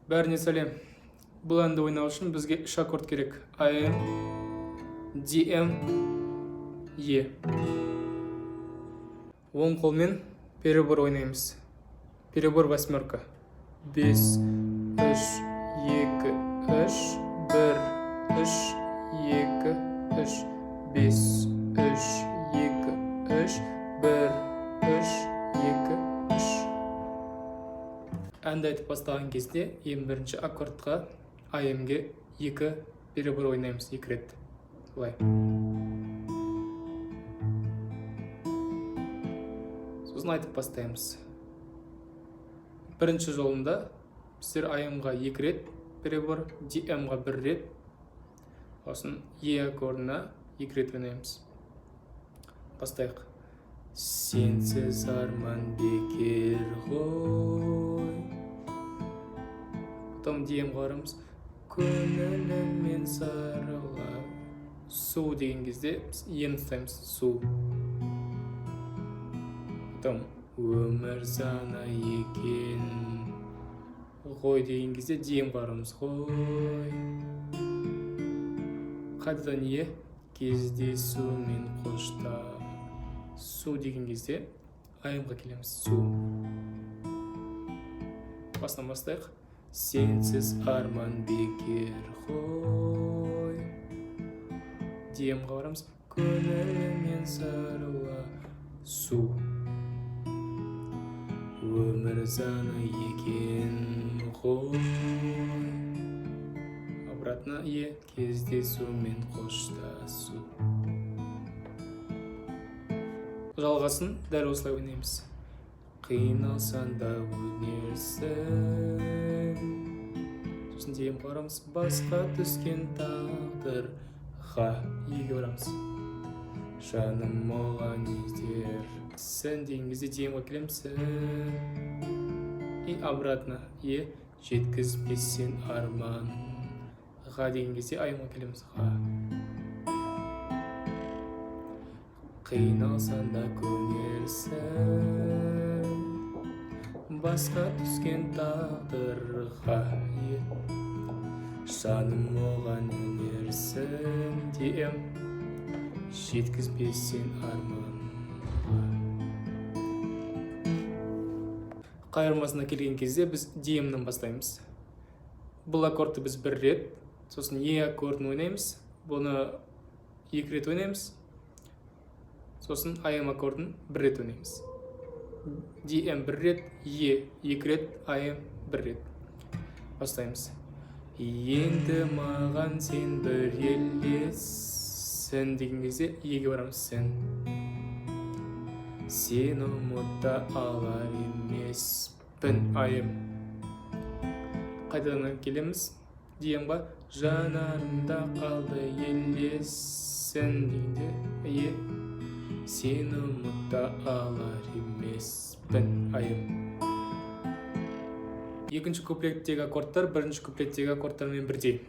Бәріне сәлем. Бұл әнді ойнау үшін бізге 3 аккорд керек. AM, DM, E. Оң қолмен перебор ойнаймыз. Перебор восьмерка. 5, 3, 2, 3, 1, 3, 2, 3, 5, 3, 2, 3, 1, 3, 2, 3. Әнді айтып бастаған кезде ең бірінші аккордқа AM-ге 2 перебор ойнаймыз 2 рет. Былай. Сосын айтып бастаймыз. Бірінші жолында біздер AM-ға 2 рет перебор, DM-ға 1 рет, сосын E аккордына 2 рет ойнаймыз. Бастайық. Сенсіз арман бекер ғой. Потом DM-ға барамыз. Көңіліммен сарыла. Су деген кезде E-ні ұстаймыз. Су. Потом өмір заңы екен ғой деген кезде DM-ға барамыз. Ғой. Қайтадан E. Кездесумен қошта. Су деген кезде AM-ға келеміз. Су. Басынан бастайық. Сенсіз арман бекер ғой. DM-ға барамыз. Көңіліммен сарыла. Су. Өмір заңы екен ғой. Обратно E. Кездесумен қоштасу. Жалғасын дәл осылай ойнаймыз. Қиналсан да өнерсің. Сосын DM-ға барамыз. Басқа түскен тағдырға E-ге барамыз. Жаным оған етер. Сен деген кезде DM-ға келеміз. И обратно E. Жеткізбесен арманға деген кезде AM-ға келеміз. Қиналсан да көнерсің. Басқа түскен тағдырға жаным оған өнерсің. DM. Жеткізбесен арманға. Қайырмасына келген кезде біз DM-нен бастаймыз. Бұл аккордты біз 1 рет, сосын E аккордын ойнаймыз. Бұны 2 рет ойнаймыз. Сосын AM аккордын 1 рет ойнаймыз. DM 1 рет, E 2 рет, AM 1 рет. Бастаймыз. Енді маған сен бір елессің деген кезде E-ге барамыз. Сен. Сен ұмытта алар емеспін. AM. Қайтадан келеміз. DM-ға жанарымда қалды елессің дегенде E. Сен ұмытта алар емеспін. AM. Екінші куплеттегі аккордтар бірінші куплеттегі аккордтармен бірдей.